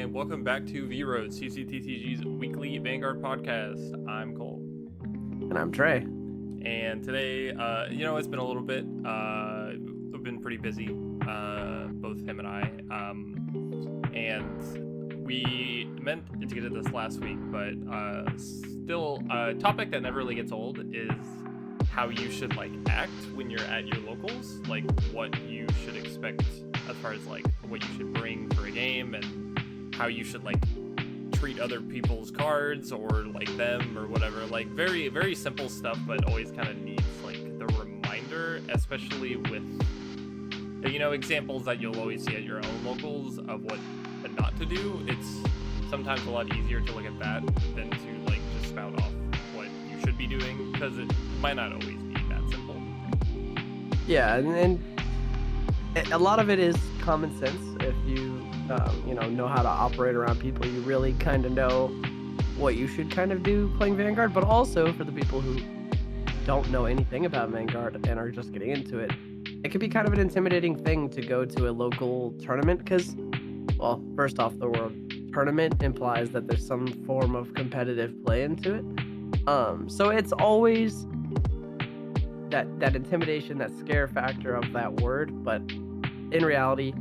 and welcome back to V-Road, CCTCG's weekly Vanguard Podcast. I'm Cole. And I'm Trey. And today, it's been a little bit, we've been pretty busy, both him and I, and we meant to get to this last week, but still, a topic that never really gets old is how you should, act when you're at your locals, what you should expect as far as, what you should bring for a game, and how you should, treat other people's cards, or, them, or whatever. Very, very simple stuff, but always kind of needs, the reminder, especially with, examples that you'll always see at your own locals of what not to do. It's sometimes a lot easier to look at that than to, just spout off what you should be doing, because it might not always be that simple. Yeah, and a lot of it is common sense. If you know how to operate around people, you really kind of know what you should kind of do playing Vanguard. But also for the people who don't know anything about Vanguard and are just getting into it, it can be kind of an intimidating thing to go to a local tournament because, well, first off, the word tournament implies that there's some form of competitive play into it. So it's always that intimidation, that scare factor of that word. But in reality,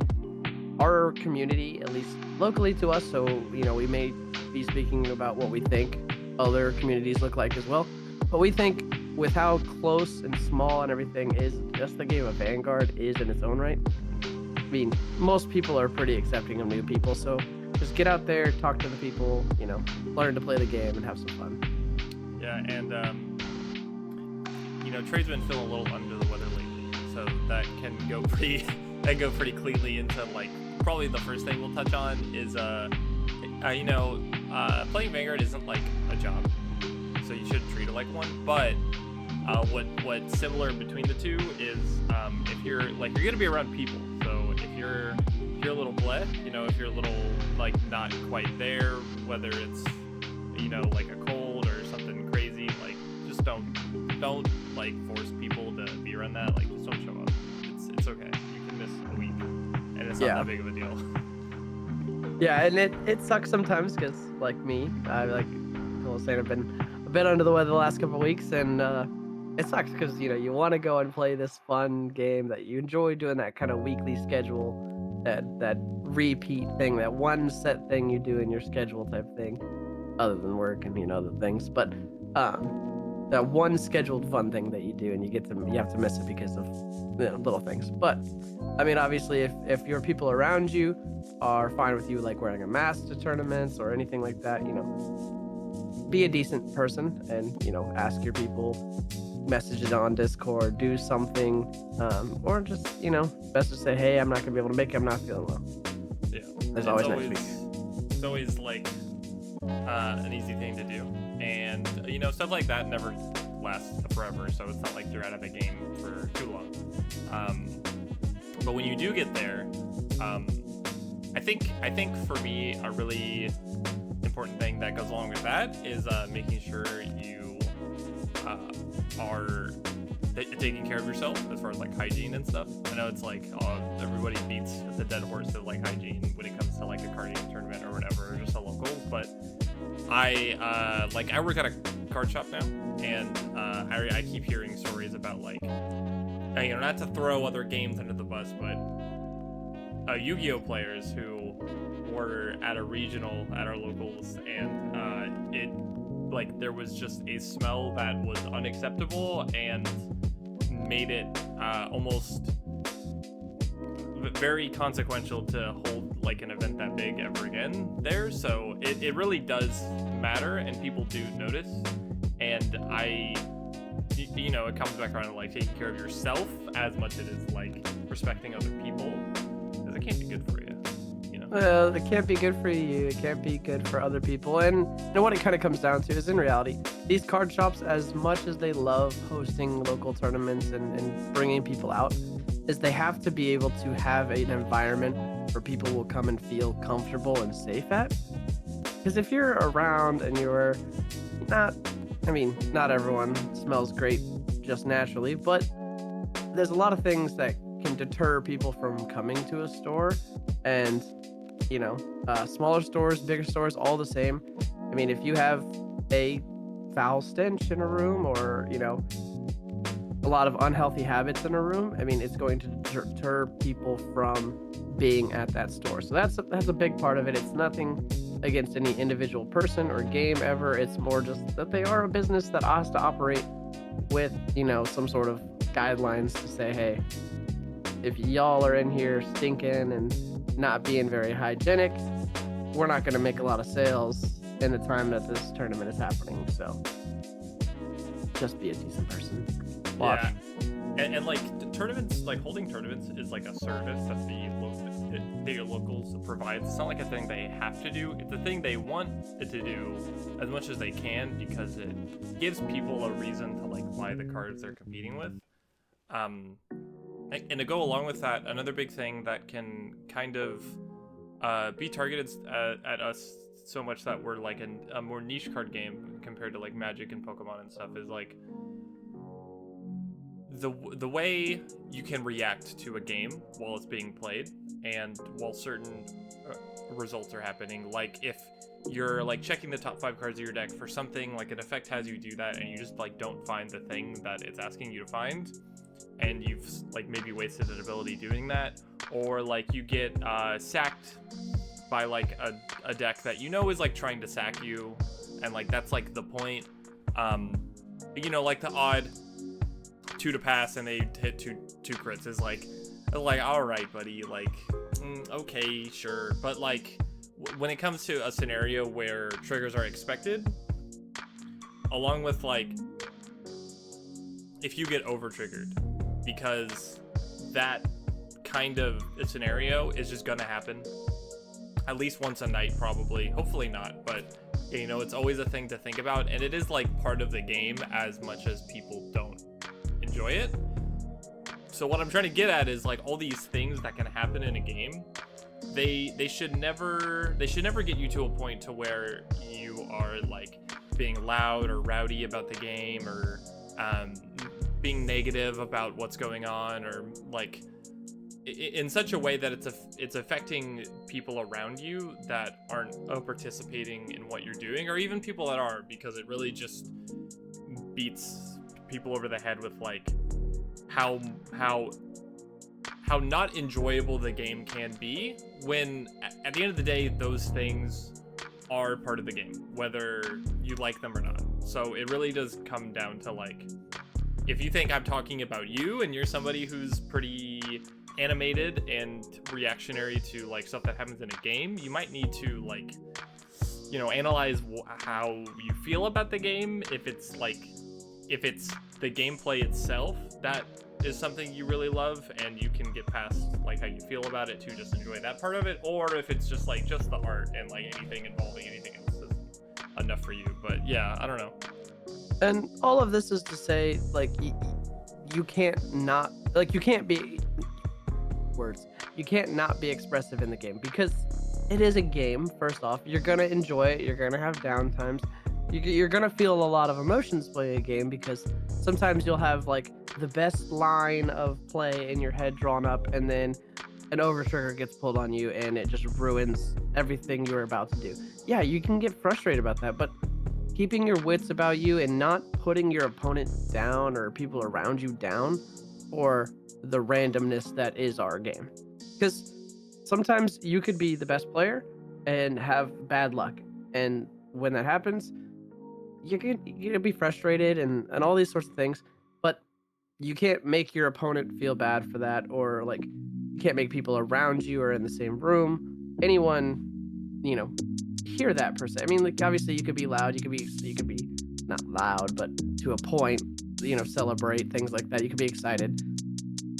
our community, at least locally to us, so we may be speaking about what we think other communities look like as well, but we think with how close and small and everything is, just the game of Vanguard is in its own right. I mean, most people are pretty accepting of new people, so just get out there, talk to the people, learn to play the game and have some fun. Yeah, and Trey's been feeling a little under the weather lately, so that can go pretty cleanly into probably the first thing we'll touch on is playing Vanguard isn't a job, so you should treat it like one. But what's similar between the two is if you're gonna be around people. So if you're a little bleh, if you're a little not quite there, whether it's a cold or something crazy, just don't force people to be around that. Just don't show up. It's okay. You can miss a week, and it's not that big of a deal. Yeah, and it sucks sometimes because, me, I I've been a bit under the weather the last couple of weeks, and it sucks because you want to go and play this fun game that you enjoy doing, that kind of weekly schedule, that repeat thing, that one set thing you do in your schedule type thing, other than work and other things, but that one scheduled fun thing that you do, and you have to miss it because of little things. But I mean, obviously, if your people around you are fine with you wearing a mask to tournaments or anything like that, be a decent person and ask your people, message it on Discord, do something, or just best to say, hey, I'm not gonna be able to make it, I'm not feeling well. Yeah, there's always next week. It's always an easy thing to do, and stuff like that never lasts forever, so it's not like you're out of a game for too long. But when you do get there, I think for me a really important thing that goes along with that is making sure you are taking care of yourself as far as hygiene and stuff. I know it's everybody beats the dead horse of hygiene when it comes to a card game tournament or whatever, or just a local. But I work at a card shop now, and I keep hearing stories about not to throw other games under the bus, but Yu-Gi-Oh players who were at a regional at our locals, and there was just a smell that was unacceptable and made it almost very consequential to hold an event that big ever again there. So it really does matter, and people do notice, and it comes back around to taking care of yourself as much as it is respecting other people, because it can't be good for you. Well, it can't be good for you, it can't be good for other people. And what it kind of comes down to is, in reality, these card shops, as much as they love hosting local tournaments and bringing people out, is they have to be able to have an environment where people will come and feel comfortable and safe at. Because if you're around and you're not everyone smells great just naturally, but there's a lot of things that can deter people from coming to a store. And smaller stores, bigger stores, all the same. I mean, if you have a foul stench in a room, or a lot of unhealthy habits in a room, I mean, it's going to deter people from being at that store. So that's a big part of it. It's nothing against any individual person or game ever. It's more just that they are a business that has to operate with, some sort of guidelines to say, hey, if y'all are in here stinking and not being very hygienic, we're not going to make a lot of sales in the time that this tournament is happening. So just be a decent person. Watch. Yeah. And like tournaments, like holding tournaments is like a service that the locals provides. It's not like a thing they have to do. It's a thing they want it to do as much as they can, because it gives people a reason to like buy the cards they're competing with. And to go along with that, another big thing that can kind of be targeted at us so much that we're like a more niche card game compared to like Magic and Pokemon and stuff is like the way you can react to a game while it's being played and while certain results are happening. Like if you're like checking the top 5 cards of your deck for something, like an effect has you do that and you just like don't find the thing that it's asking you to find, and you've like maybe wasted an ability doing that, or like you get sacked by like a deck that is like trying to sack you, and like that's like the point. Like the odd 2 to pass and they hit two crits is like all right, buddy, like okay, sure. But like when it comes to a scenario where triggers are expected, along with like if you get over triggered, because that kind of a scenario is just gonna happen at least once a night, probably, hopefully not, but it's always a thing to think about, and it is like part of the game as much as people don't enjoy it. So what I'm trying to get at is like all these things that can happen in a game, they should never get you to a point to where you are like being loud or rowdy about the game, or being negative about what's going on, or like in such a way that it's affecting people around you that aren't participating in what you're doing, or even people that are, because it really just beats people over the head with like how not enjoyable the game can be, when at the end of the day those things are part of the game, whether you like them or not. So it really does come down to like, if you think I'm talking about you and you're somebody who's pretty animated and reactionary to like stuff that happens in a game, you might need to like analyze how you feel about the game. If it's the gameplay itself that is something you really love and you can get past like how you feel about it to just enjoy that part of it, or if it's just like just the art and like anything involving anything else is enough for you. But yeah, I don't know. And all of this is to say, like, you can't not be expressive in the game, because it is a game. First off, you're gonna enjoy it, you're gonna have downtimes, you're gonna feel a lot of emotions playing a game, because sometimes you'll have like the best line of play in your head drawn up, and then an over trigger gets pulled on you and it just ruins everything you were about to do. Yeah, you can get frustrated about that, but keeping your wits about you and not putting your opponent down or people around you down for the randomness that is our game. Because sometimes you could be the best player and have bad luck, and when that happens, you're gonna be frustrated and all these sorts of things, but you can't make your opponent feel bad for that, or like you can't make people around you or in the same room, anyone, hear that per se. I mean, like obviously you could be loud, you could be not loud, but to a point, celebrate things like that. You could be excited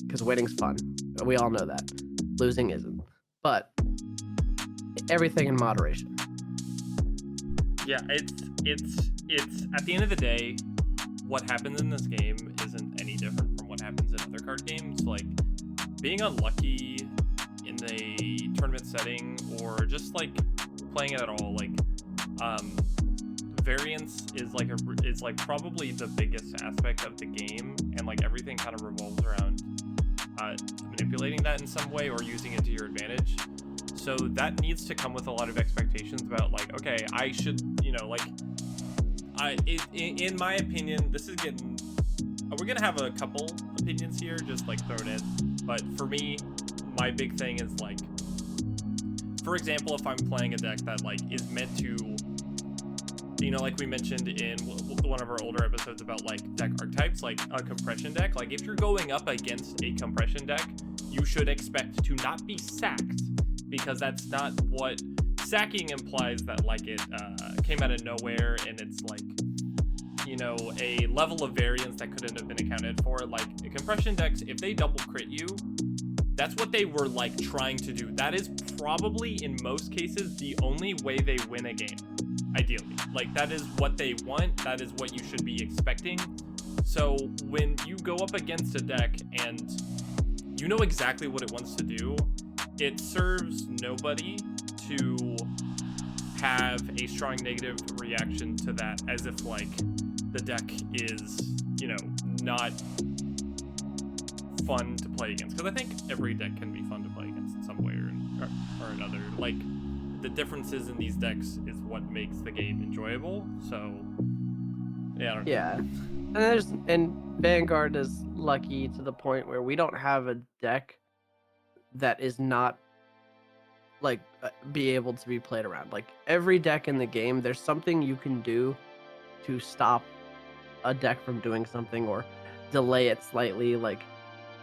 because winning's fun. We all know that. Losing isn't. But everything in moderation. Yeah, it's at the end of the day, what happens in this game isn't any different from what happens in other card games. Like being unlucky in a tournament setting, or just like playing it at all, like variance is like probably the biggest aspect of the game, and like everything kind of revolves around manipulating that in some way or using it to your advantage. so that needs to come with a lot of expectations about like, okay, I should, like, in my opinion, this is getting, we're gonna have a couple opinions here just like thrown in, but for me, my big thing is like, for example, if I'm playing a deck that like is meant to, like we mentioned in one of our older episodes about like deck archetypes, like a compression deck, like if you're going up against a compression deck, you should expect to not be sacked, because that's not what sacking implies, that like it came out of nowhere and it's like, a level of variance that couldn't have been accounted for. Like compression decks, if they double crit you, that's what they were like trying to do. That is probably in most cases the only way they win a game, ideally. Like that is what they want, that is what you should be expecting. So when you go up against a deck and you know exactly what it wants to do, it serves nobody to have a strong negative reaction to that, as if like the deck is, not fun to play against. Because I think every deck can be fun to play against in some way or another. Like, the differences in these decks is what makes the game enjoyable. So, yeah, I don't know. Yeah. And Vanguard is lucky to the point where we don't have a deck that is not like be able to be played around. Like every deck in the game, there's something you can do to stop a deck from doing something or delay it slightly. Like,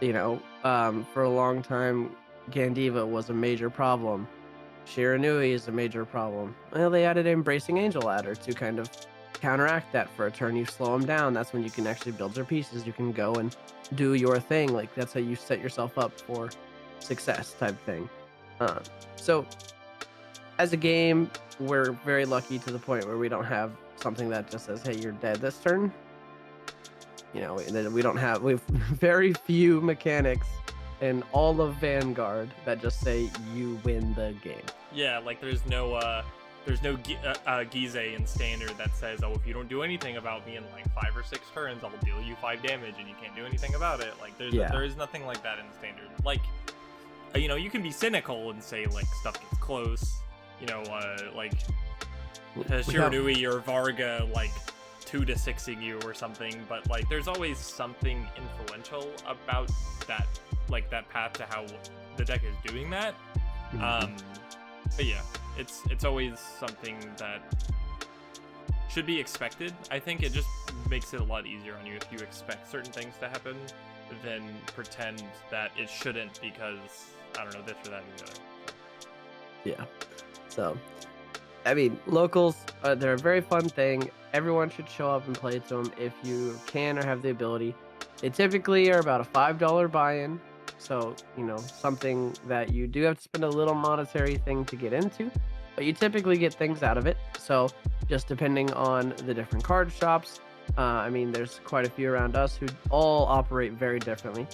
for a long time, Gandiva was a major problem. Shiranui is a major problem. Well, they added Embracing Angel Adder to kind of counteract that. For a turn you slow them down, that's when you can actually build your pieces. You can go and do your thing. Like that's how you set yourself up for success type thing. So as a game, we're very lucky to the point where we don't have something that just says, hey, you're dead this turn. We have very few mechanics in all of Vanguard that just say you win the game. Yeah, like there's no Gize in Standard that says, oh, if you don't do anything about me in like 5 or 6 turns, I'll deal you 5 damage and you can't do anything about it. Like there is nothing like that in Standard. Like, you can be cynical and say like stuff gets close, like Shiranui or Varga like 2-6ing you or something, but like there's always something influential about that, like that path to how the deck is doing that. But yeah, it's always something that should be expected. I think it just makes it a lot easier on you if you expect certain things to happen than pretend that it shouldn't, because I don't know, this or that or the other. Yeah. So, I mean, locals, they're a very fun thing. Everyone should show up and play to them if you can or have the ability. They typically are about a $5 buy-in. So, something that you do have to spend a little monetary thing to get into, but you typically get things out of it. So just depending on the different card shops, there's quite a few around us who all operate very differently.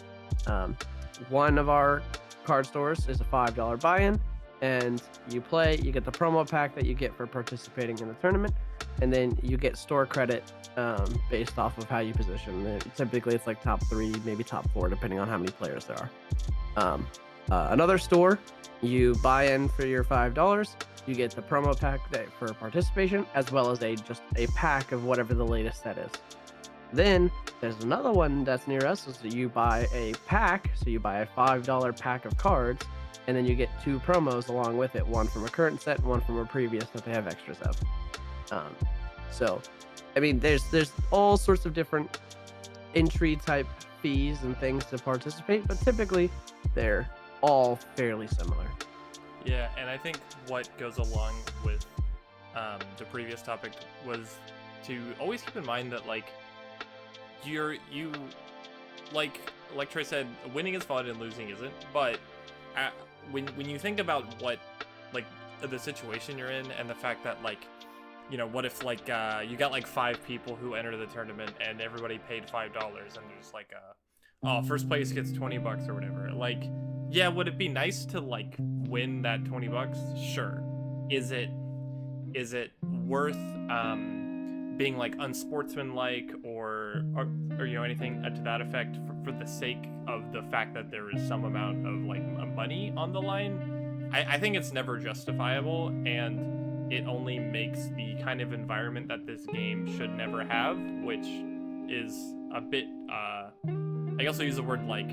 One of our card stores is a $5 buy-in, and you play, you get the promo pack that you get for participating in the tournament, and then you get store credit based off of how you position. Typically it's like top 3, maybe top 4, depending on how many players there are. Another store, you buy in for your $5, you get the promo pack for participation, as well as just a pack of whatever the latest set is. Then there's another one that's near us, is that you buy a pack, so you buy a $5 pack of cards, and then you get 2 promos along with it, one from a current set and one from a previous that they have extras of. There's all sorts of different entry type fees and things to participate, but typically they're all fairly similar. Yeah, and I think what goes along with the previous topic was to always keep in mind that like like Troy said, winning is fun and losing isn't. But when you think about what like the situation you're in and the fact that like, what if like you got like 5 people who enter the tournament and everybody paid $5 and there's like first place gets $20 or whatever. Like, yeah, would it be nice to like win that $20? Sure. Is it worth being like unsportsmanlike or anything to that effect for the sake of the fact that there is some amount of like money on the line? I think it's never justifiable, and it only makes the kind of environment that this game should never have, which is a bit, I also use the word like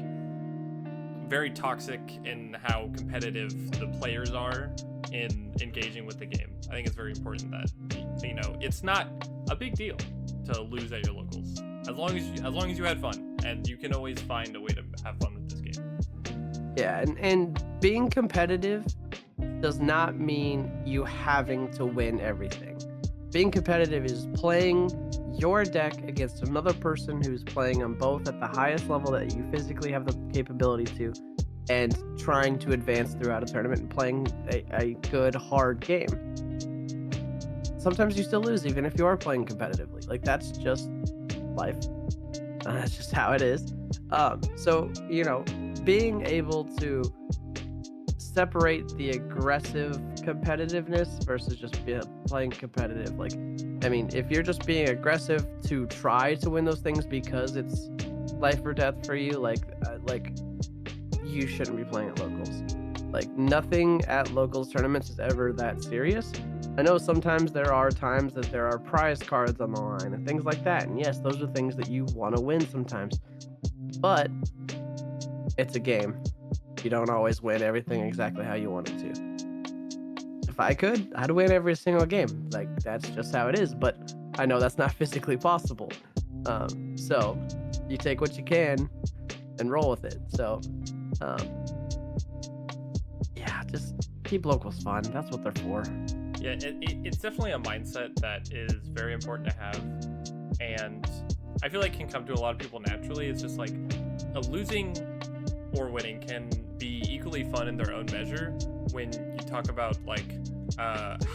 very toxic in how competitive the players are in engaging with the game. I think it's very important that, you know, it's not a big deal to lose at your locals, as long as you had fun, and you can always find a way to have fun with this game. Yeah, and being competitive does not mean you having to win everything. Being competitive is playing your deck against another person who's playing on both at the highest level that you physically have the capability to, and trying to advance throughout a tournament and playing a good, hard game. Sometimes you still lose, even if you are playing competitively. Like, that's just life. That's just how it is. So, you know, being able to separate the aggressive competitiveness versus just playing competitive. Like, I mean, if you're just being aggressive to try to win those things because it's life or death for you, like you shouldn't be playing at locals. Like, nothing at locals tournaments is ever that serious. I know sometimes there are times that there are prize cards on the line and things like that. And yes, those are things that you want to win sometimes. But it's a game. You don't always win everything exactly how you want it to. If I could, I'd win every single game. Like, that's just how it is. But I know that's not physically possible. So you take what you can and roll with it. So, yeah, just keep locals fun. That's what they're for. Yeah, it's definitely a mindset that is very important to have, and I feel like can come to a lot of people naturally. It's just like losing or winning can be equally fun in their own measure when you talk about like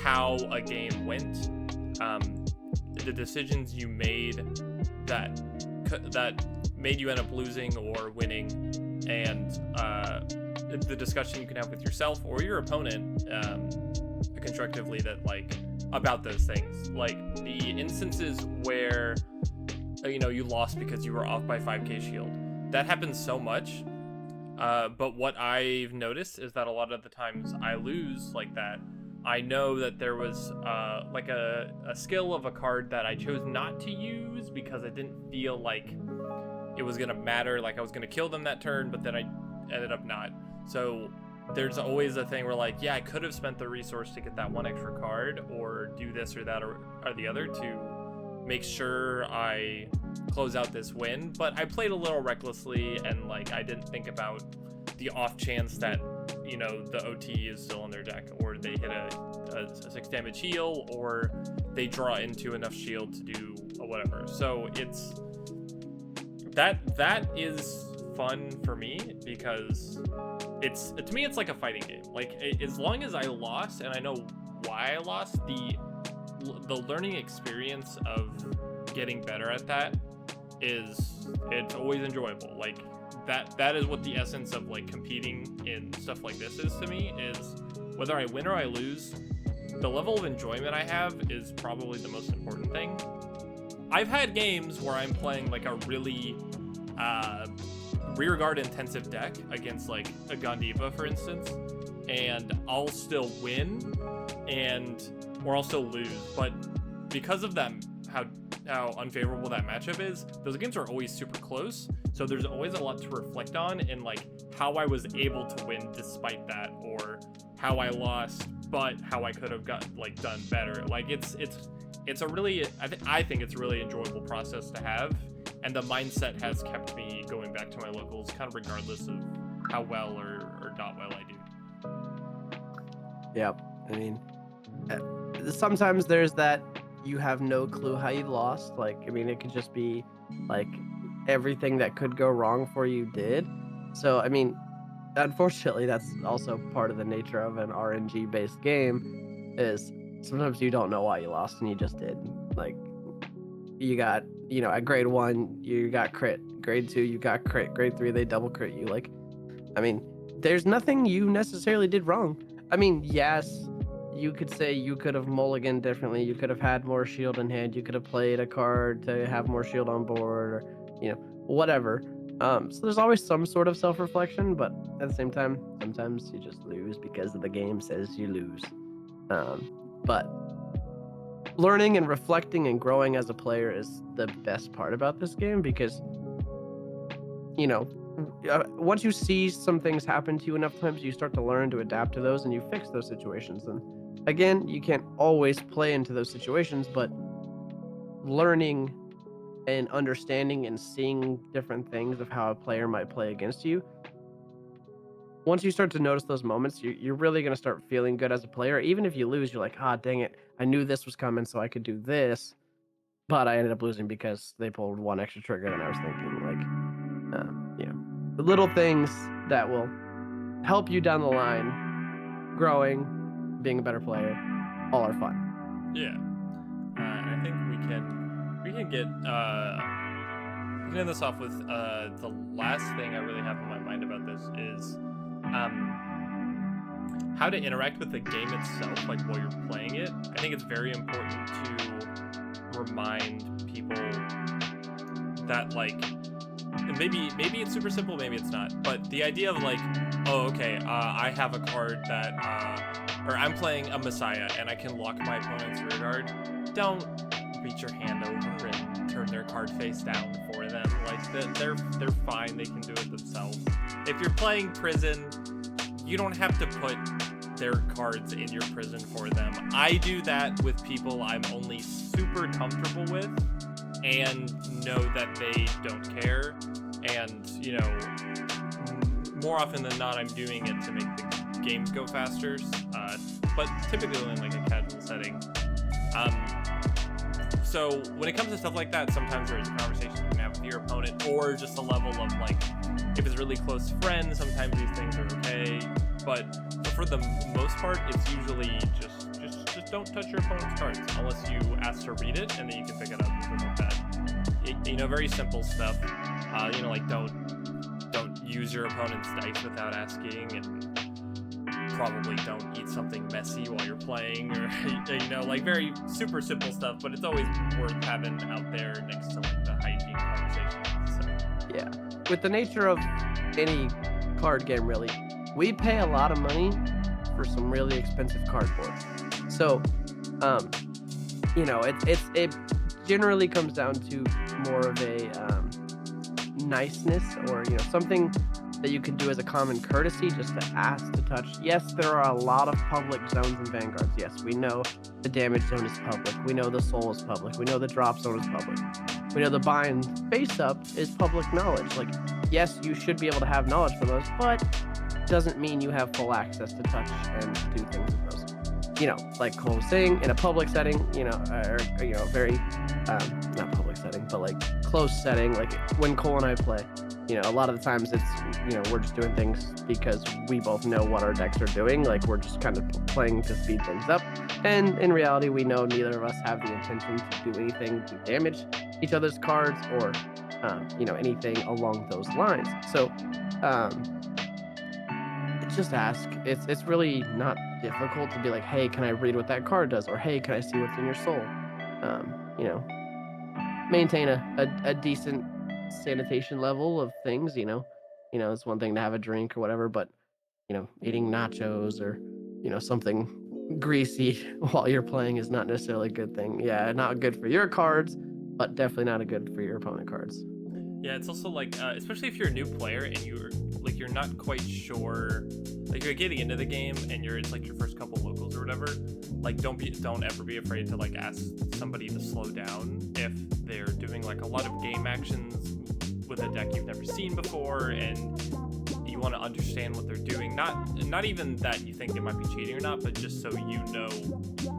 how a game went, the decisions you made that made you end up losing or winning, and the discussion you can have with yourself or your opponent constructively that like about those things, like the instances where you lost because you were off by 5k shield. That happens so much, but what I've noticed is that a lot of the times I lose like that, I know that there was like a skill of a card that I chose not to use because I didn't feel like it was gonna matter, like I was gonna kill them that turn, but then I ended up not. So there's always a thing where like, yeah, I could have spent the resource to get that one extra card or do this or that or the other to make sure I close out this win, but I played a little recklessly and like I didn't think about the off chance that the OT is still in their deck, or they hit a 6 damage heal, or they draw into enough shield to do whatever. So it's that is fun for me because to me it's like a fighting game. Like, as long as I lost and I know why I lost, the learning experience of getting better at that it's always enjoyable. Like that is what the essence of like competing in stuff like this is to me, is whether I win or I lose, the level of enjoyment I have is probably the most important thing. I've had games where I'm playing like a really rearguard intensive deck against like a Gondiva, for instance, and I'll still win or I'll still lose, but because of that, how unfavorable that matchup is, those games are always super close, so there's always a lot to reflect on in like how I was able to win despite that, or how I lost but how I could have done better. Like it's a really, I think it's a really enjoyable process to have, and the mindset has kept me going back to my locals kind of regardless of how well or not well I do. Yep. I mean, sometimes there's that you have no clue how you lost. Like, I mean, it could just be like everything that could go wrong for you did. So, I mean, unfortunately, that's also part of the nature of an RNG based game, is sometimes you don't know why you lost and you just did. Like, you got, at grade 1, you got crit. Grade 2, you got crit. Grade 3, they double crit you. Like, I mean, there's nothing you necessarily did wrong. I mean, yes, you could say you could have mulliganed differently. You could have had more shield in hand. You could have played a card to have more shield on board, or, whatever. So there's always some sort of self-reflection, but at the same time, sometimes you just lose because the game says you lose. But learning and reflecting and growing as a player is the best part about this game, because once you see some things happen to you enough times, you start to learn to adapt to those and you fix those situations. And again, you can't always play into those situations, but learning and understanding and seeing different things of how a player might play against you, once you start to notice those moments, you're really going to start feeling good as a player. Even if you lose, you're like, dang it, I knew this was coming so I could do this, but I ended up losing because they pulled one extra trigger than I was thinking. The little things that will help you down the line, growing, being a better player, all are fun. Yeah. And I think we can end this off with the last thing I really have in my mind about this is how to interact with the game itself, like while you're playing it. I think it's very important to remind people that, like, maybe it's super simple, maybe it's not, but the idea of like, I have a card that or I'm playing a Messiah and I can lock my opponent's rear guard. Don't reach your hand over and turn their card face down for them. Like, they're fine, they can do it themselves. If you're playing Prison, you don't have to put their cards in your prison for them. I do that with people I'm only super comfortable with and know that they don't care. And, more often than not, I'm doing it to make the games go faster, but typically in like a casual setting. So when it comes to stuff like that, sometimes there's a conversation you can have with your opponent, or just a level of like, if it's really close friends, sometimes these things are okay. But for the most part, it's usually just don't touch your opponent's cards unless you ask to read it, and then you can pick it up and stuff like that. Very simple stuff. Like don't use your opponent's dice without asking, and probably don't eat something messy while you're playing, or like very super simple stuff. But it's always worth having out there next to like the hygiene conversation. So Yeah, with the nature of any card game, really, we pay a lot of money for some really expensive cardboard. So, it generally comes down to more of a niceness, or something that you can do as a common courtesy, just to ask to touch. Yes, there are a lot of public zones in Vanguards. Yes, we know the damage zone is public. We know the soul is public. We know the drop zone is public. We know the bind face up is public knowledge. Like, yes, you should be able to have knowledge from those, but doesn't mean you have full access to touch and do things with those. Like Cole was saying, in a public setting, or very, not public setting, but like close setting, like when Cole and I play, a lot of the times it's, we're just doing things because we both know what our decks are doing. Like, we're just kind of playing to speed things up. And in reality, we know neither of us have the intention to do anything to damage each other's cards or, anything along those lines. So, just ask. It's really not difficult to be like, hey, can I read what that card does? Or hey, can I see what's in your soul? Maintain a decent sanitation level of things. It's one thing to have a drink or whatever, but eating nachos or something greasy while you're playing is not necessarily a good thing. Yeah, not good for your cards, but definitely not a good for your opponent cards. Yeah, it's also like, especially if you're a new player and you're not quite sure, like you're getting into the game and it's like your first couple locals or whatever. Like, don't ever be afraid to like ask somebody to slow down if they're doing like a lot of game actions with a deck you've never seen before, and you want to understand what they're doing. Not even that you think they might be cheating or not, but just so you know,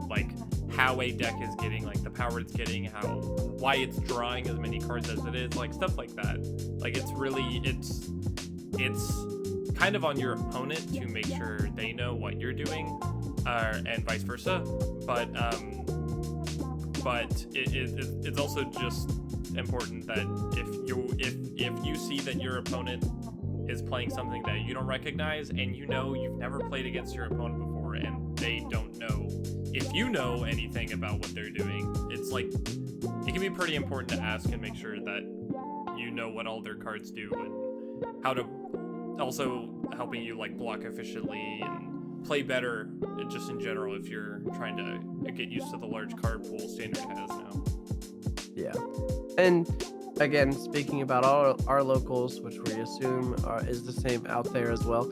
like, how a deck is getting, like the power it's getting, why it's drawing as many cards as it is, like stuff like that. Like, it's kind of on your opponent to make sure they know what you're doing, and vice versa. But it's also just important that if you see that your opponent is playing something that you don't recognize, and you've never played against your opponent before, and they don't know if you know anything about what they're doing, it's like, it can be pretty important to ask and make sure that know what all their cards do and how to also helping you like block efficiently and play better just in general if you're trying to get used to the large card pool Standard has now. Yeah. And again, speaking about all our locals, which we assume is the same out there as well,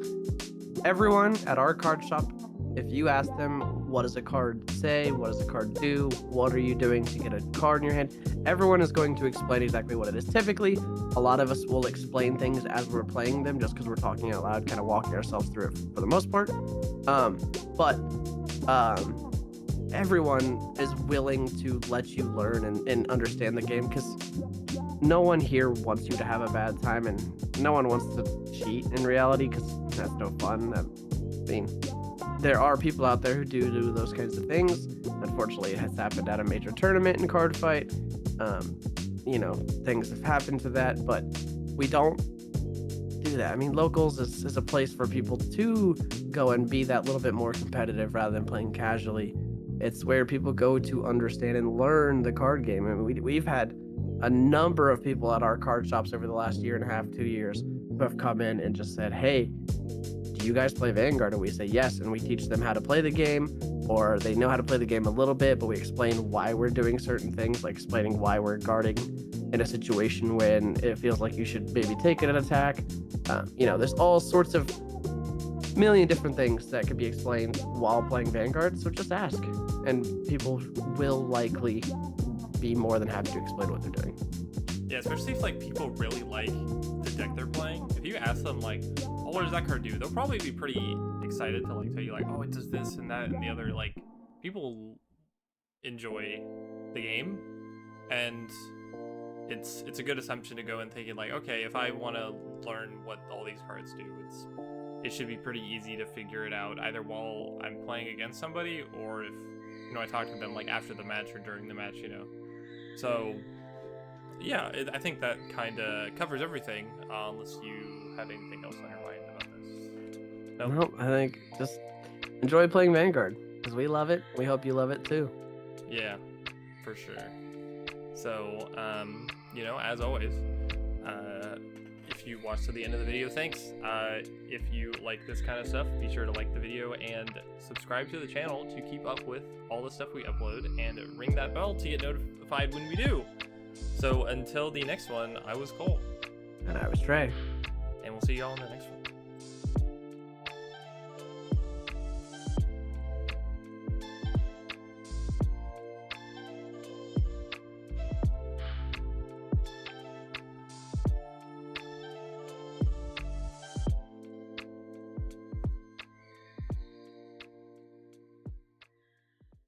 everyone at our card shop, if you ask them, what does a card say? What does a card do? What are you doing to get a card in your hand? Everyone is going to explain exactly what it is. Typically, a lot of us will explain things as we're playing them just because we're talking out loud, kind of walking ourselves through it for the most part. But everyone is willing to let you learn and understand the game, because no one here wants you to have a bad time, and no one wants to cheat in reality, because that's no fun. I mean, there are people out there who do those kinds of things. Unfortunately, it has happened at a major tournament in Cardfight. Things have happened to that, but we don't do that. I mean, Locals is a place for people to go and be that little bit more competitive rather than playing casually. It's where people go to understand and learn the card game. I mean, we've had a number of people at our card shops over the last year and a half, 2 years, who have come in and just said, hey, do you guys play Vanguard? And we say yes, and we teach them how to play the game, or they know how to play the game a little bit, but we explain why we're doing certain things, like explaining why we're guarding in a situation when it feels like you should maybe take an attack. There's all sorts of million different things that could be explained while playing Vanguard, so just ask, and people will likely be more than happy to explain what they're doing. Yeah, especially if like people really like the deck they're playing. If you ask them like, oh, what does that card do? They'll probably be pretty excited to like tell you like, oh, it does this and that and the other. Like, people enjoy the game, and it's a good assumption to go in thinking like, okay, if I want to learn what all these cards do, it should be pretty easy to figure it out either while I'm playing against somebody or if I talk to them like after the match or during the match, So yeah, I think that kind of covers everything, unless you have anything else on your mind about this. No, I think just enjoy playing Vanguard, because we love it. We hope you love it too. Yeah, for sure. So, as always, if you watched to the end of the video, thanks. If you like this kind of stuff, be sure to like the video and subscribe to the channel to keep up with all the stuff we upload, and ring that bell to get notified when we do. So until the next one, I was Cole. And I was Trey. And we'll see y'all in the next one.